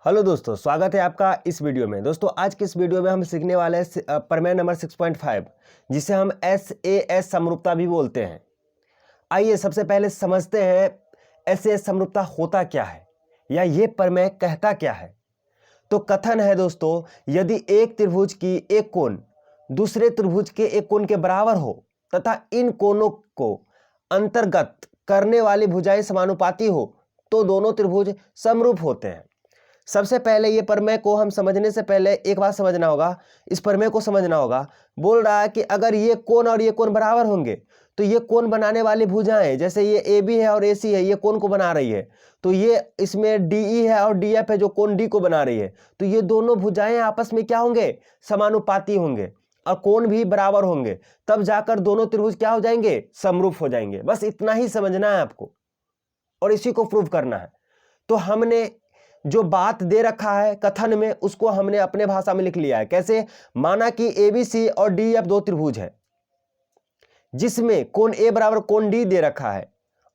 Hello दोस्तों, स्वागत है आपका इस वीडियो में। दोस्तों आज की इस वीडियो में हम सीखने वाले हैं प्रमेय नंबर 6.5, जिसे हम SAS समरूपता भी बोलते हैं। आइए सबसे पहले समझते हैं SAS समरूपता होता क्या है या ये प्रमेय कहता क्या है। तो कथन है दोस्तों, यदि एक त्रिभुज की एक कोण दूसरे त्रिभुज के एक कोण के बराबर हो तथा इन कोणों को अंतर्गत करने वाली भुजाएं समानुपाती हो तो दोनों त्रिभुज समरूप होते हैं। सबसे पहले ये प्रमेय को हम समझने से पहले एक बात समझना होगा, इस प्रमेय को समझना होगा। बोल रहा है कि अगर ये कोण और ये कोण बराबर होंगे तो ये कोण बनाने वाली भुजाएं, जैसे ये AB है और AC है, ये कोण को बना रही है, तो ये इसमें DE है और DF है जो कोण D को बना रही है, तो ये दोनों भुजाएं आपस में क्या होंगे, समानुपाती होंगे और कोण भी बराबर होंगे, तब जाकर दोनों त्रिभुज क्या हो जाएंगे, समरूप हो जाएंगे। बस इतना ही समझना है आपको और इसी को प्रूव करना है। तो हमने जो बात दे रखा है कथन में उसको हमने अपने भाषा में लिख लिया है। कैसे? माना कि ABC और DF दो त्रिभुज है जिसमें कोण A बराबर कोण D दे रखा है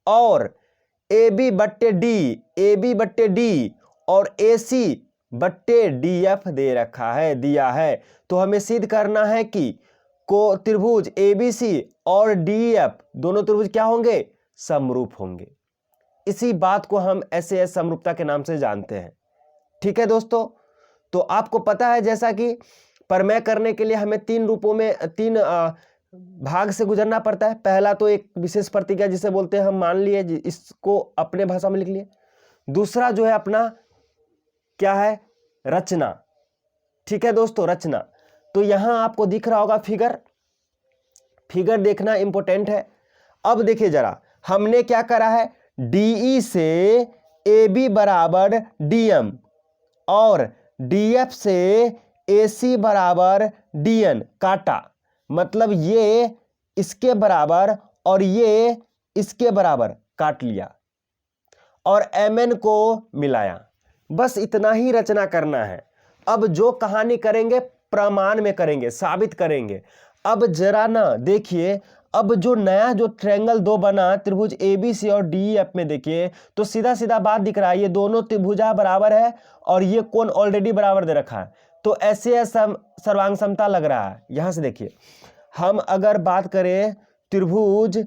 और AB बट्टे D और AC बट्टे DF दे रखा है, दिया है। तो हमें सिद्ध करना है कि को त्रिभुज ABC और DF दोनों त्रिभुज क्या होंगे, समरूप होंगे। इसी बात को हम SAS समरूपता के नाम से जानते हैं। ठीक है दोस्तों, तो आपको पता है जैसा कि प्रमेय करने के लिए हमें तीन भाग से गुजरना पड़ता है। पहला तो एक विशेष प्रतिज्ञा जिसे बोलते हैं, हम मान लिए, इसको अपने भाषा में लिख लिए। दूसरा जो है अपना क्या है, रचना। ठीक है दोस्तों, रचना। तो यहां आपको दिख रहा होगा फिगर देखना इंपॉर्टेंट है। अब देखिए जरा, हमने क्या करा है, DE से AB बराबर DM और DF से AC बराबर DN काटा। मतलब ये इसके बराबर और ये इसके बराबर काट लिया और MN को मिलाया। बस इतना ही रचना करना है। अब जो कहानी करेंगे प्रमाण में करेंगे, साबित करेंगे। अब जरा ना देखिए, अब जो नया जो ट्रायंगल दो बना त्रिभुज ABC और DEF में, देखिए तो सीधा सीधा बात दिख रहा है, ये दोनों त्रिभुजा बराबर है और ये कोण ऑलरेडी बराबर दे रखा है, तो ऐसे सर्वांग समता लग रहा है। यहां से देखिए, हम अगर बात करें त्रिभुज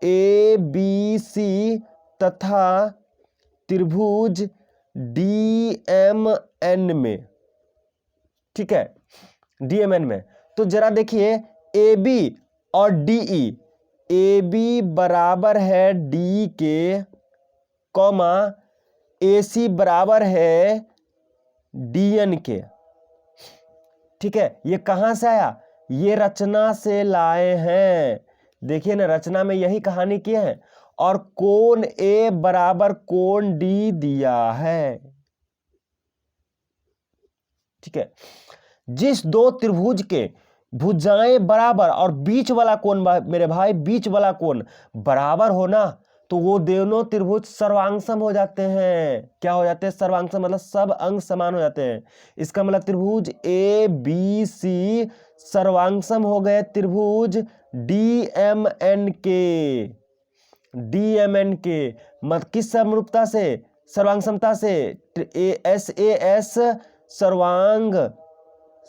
ABC तथा त्रिभुज DMN में, ठीक है, DMN में, तो जरा देखिए AB और DE, AB बराबर है D के, कॉमा AC बराबर है DN के। ठीक है, ये कहां से आया, ये रचना से लाए हैं। देखिए ना, रचना में यही कहानी की है और कोण A बराबर कोण D दिया है। ठीक है, जिस दो त्रिभुज के भुजाएं बराबर और बीच वाला कोण, मेरे भाई बीच वाला कोण बराबर हो ना, तो वो दोनों त्रिभुज सर्वांगसम हो जाते हैं। क्या हो जाते हैं, सर्वांगसम, मतलब सब अंग समान हो जाते हैं। इसका मतलब त्रिभुज ABC सर्वांगसम हो गए त्रिभुज DMN के। मत किस समरूपता से, सर्वांग समता से, SAS सर्वांग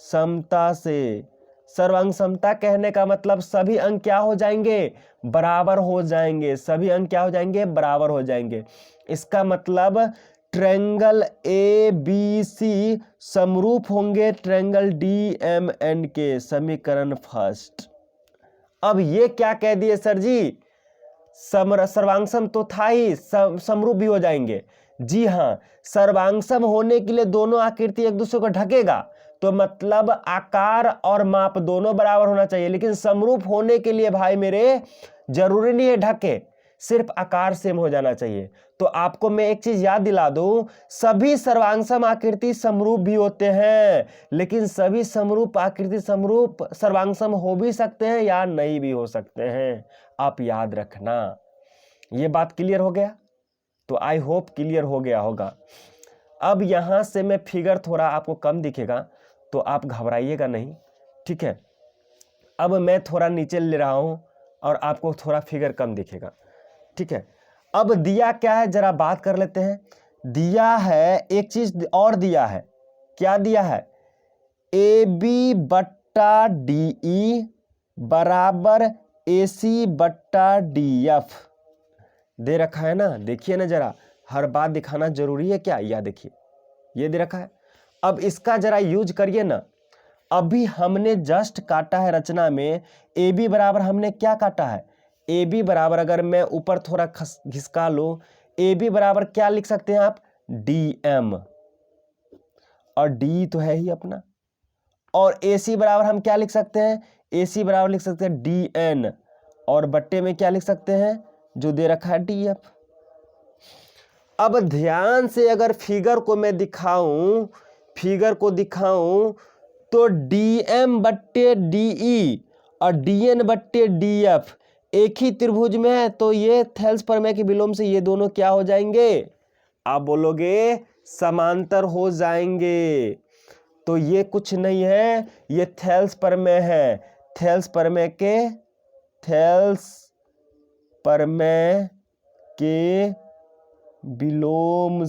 समता से। सर्वांग समता कहने का मतलब सभी अंग क्या हो जाएंगे, बराबर हो जाएंगे। सभी अंग क्या हो जाएंगे, बराबर हो जाएंगे। इसका मतलब ट्रायंगल ABC समरूप होंगे ट्रायंगल DMN के। समीकरण फर्स्ट। अब ये क्या कह दिए सर जी, सर्वांगसम तो था ही, समरूप भी हो जाएंगे। जी हां, सर्वांगसम होने के लिए दोनों आकृति एक दूसरे को ढकेगा, तो मतलब आकार और माप दोनों बराबर होना चाहिए। लेकिन समरूप होने के लिए भाई मेरे जरूरी नहीं है ढके, सिर्फ आकार सेम हो जाना चाहिए। तो आपको मैं एक चीज याद दिला दूं, सभी सर्वांगसम आकृति समरूप भी होते हैं, लेकिन सभी समरूप आकृति समरूप सर्वांगसम हो भी सकते हैं या नहीं भी हो सकते हैं। आप याद रखना। ये बात क्लियर हो गया? तो आई होप क्लियर हो गया होगा। अब यहां से मैं फिगर थोड़ा आपको कम दिखेगा तो आप घबराइएगा नहीं, ठीक है। अब मैं थोड़ा नीचे ले रहा हूं और आपको थोड़ा फिगर कम दिखेगा, ठीक है। अब दिया क्या है जरा बात कर लेते हैं। दिया है, एक चीज और दिया है, क्या दिया है, AB बट्टा DE बराबर AC बट्टा DF दे रखा है ना। देखिए ना जरा, हर बात दिखाना जरूरी है क्या, यह देखिए ये दे रखा है। अब इसका जरा यूज करिए ना। अभी हमने जस्ट काटा है रचना में, AB बराबर हमने क्या काटा है, AB बराबर अगर मैं ऊपर थोड़ा घिसका लूं, AB बराबर क्या लिख सकते हैं आप, DM, और D तो है ही अपना। और AC बराबर हम क्या लिख सकते हैं, AC बराबर लिख सकते हैं DN, और बट्टे में क्या लिख सकते हैं, जो दे रखा है DF। अब ध्यान से अगर फिगर को मैं दिखाऊं, फिगर को दिखाऊं, तो DM बट्टे DE और DN बट्टे DF एक ही त्रिभुज में है, तो ये थेल्स प्रमेय के विलोम से ये दोनों क्या हो जाएंगे, आप बोलोगे समांतर हो जाएंगे। तो ये कुछ नहीं है, ये थेल्स प्रमेय है। थेल्स प्रमेय के विलोम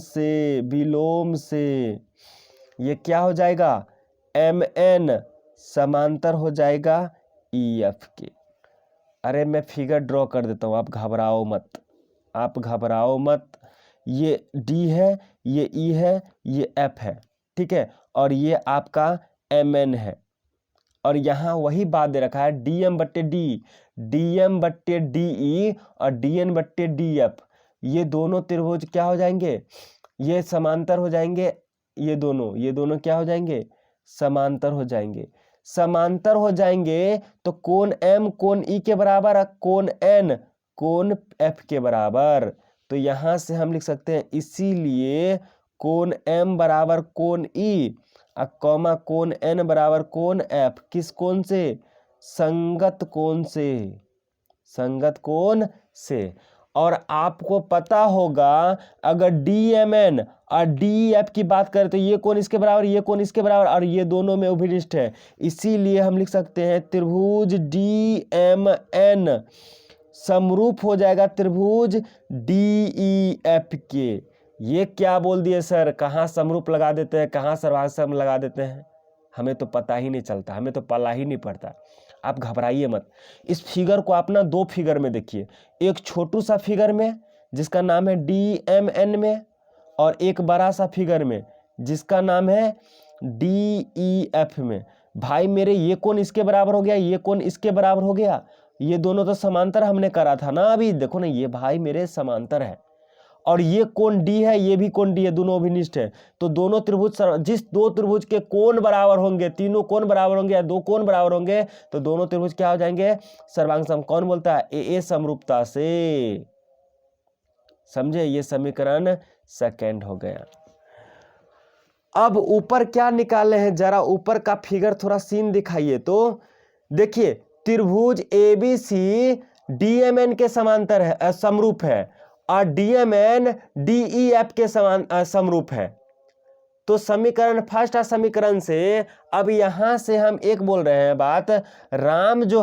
से ये क्या हो जाएगा, MN समांतर हो जाएगा EF के। अरे मैं फिगर ड्रॉ कर देता हूं, आप घबराओ मत, ये D है, ये E है, ये F है, ठीक है, और ये आपका MN है। और यहां वही बात दे रखा है, DM बट्टे DE और DN बट्टे DF, ये दोनों त्रिभुज क्या हो जाएंगे, ये समांतर हो जाएंगे। ये दोनों क्या हो जाएंगे, समांतर हो जाएंगे। तो कोण M कोण E के बराबर और कोण N कोण F के बराबर। तो यहां से हम लिख सकते हैं, इसीलिए कोण M बराबर कोण E और कॉमा कोण N बराबर कोण F, किस कोण से, संगत कोण से। और आपको पता होगा, अगर DMN और DEF की बात करें तो ये कोण इसके बराबर, ये कोण इसके बराबर, और ये दोनों में अभिनिष्ठ है। इसीलिए हम लिख सकते हैं त्रिभुज DMN समरूप हो जाएगा त्रिभुज DEF के। ये क्या बोल दिए सर, कहाँ समरूप लगा देते हैं, कहाँ सर्वांग लगा देते हैं, हमें तो पता ही नहीं चलता, हमें तो पला ही नहीं पड़ता। आप घबराइए मत। इस फिगर को आप ना दो फिगर में देखिए, एक छोटू सा फिगर में जिसका नाम है DMN में, और एक बड़ा सा फिगर में जिसका नाम है DEF में। भाई मेरे, ये कोण इसके बराबर हो गया, ये कोण इसके बराबर हो गया, ये दोनों तो समांतर हमने करा था ना। अभी देखो ना, ये भाई मेरे समांतर है, और ये कोण D है, ये भी कोण D है, दोनों अभिनिष्ठ है। तो दोनों त्रिभुज, जिस दो त्रिभुज के कोण बराबर होंगे, तीनों कोण बराबर होंगे या दो कोण बराबर होंगे, तो दोनों त्रिभुज क्या हो जाएंगे, सर्वांग सम। कौन बोलता है, ए समरूपता से। समझे, ये समीकरण सेकंड हो गया। अब ऊपर क्या निकाले हैं, जरा ऊपर का फिगर थोड़ा सीन दिखाइए। तो देखिए, त्रिभुज ABC DMN के समांतर है, समरूप है, और DMN DEF के समरूप है। तो समीकरण फर्स्ट और समीकरण से अब यहां से हम एक बोल रहे हैं बात, राम जो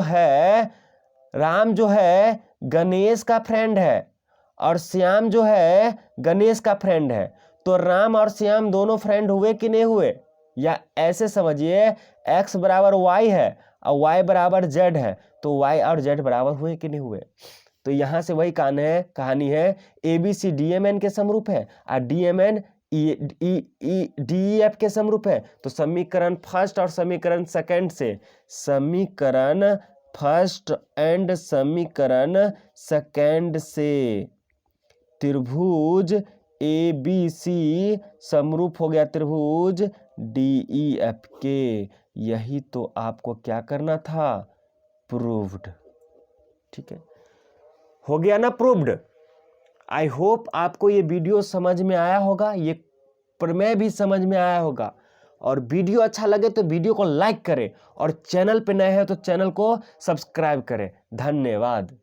है गणेश का फ्रेंड है, और श्याम जो है गणेश का फ्रेंड है। तो राम और श्याम दोनों फ्रेंड हुए कि नहीं हुए, या ऐसे समझिए, x बराबर y है और y बराबर z है, तो y और z बराबर हुए कि नहीं हुए। तो यहां से वही कहानी है, ABC DMN के समरूप है और DMN DEF के समरूप है। तो समीकरण फर्स्ट और समीकरण सेकंड से, समीकरण फर्स्ट एंड समीकरण सेकंड से त्रिभुज ABC समरूप हो गया त्रिभुज DEF के। यही तो आपको क्या करना था, प्रूव्ड। ठीक है, हो गया ना प्रूव्ड। आई होप आपको ये वीडियो समझ में आया होगा, ये प्रमेय भी समझ में आया होगा। और वीडियो अच्छा लगे तो वीडियो को लाइक करें, और चैनल पे नए हैं तो चैनल को सब्सक्राइब करें। धन्यवाद।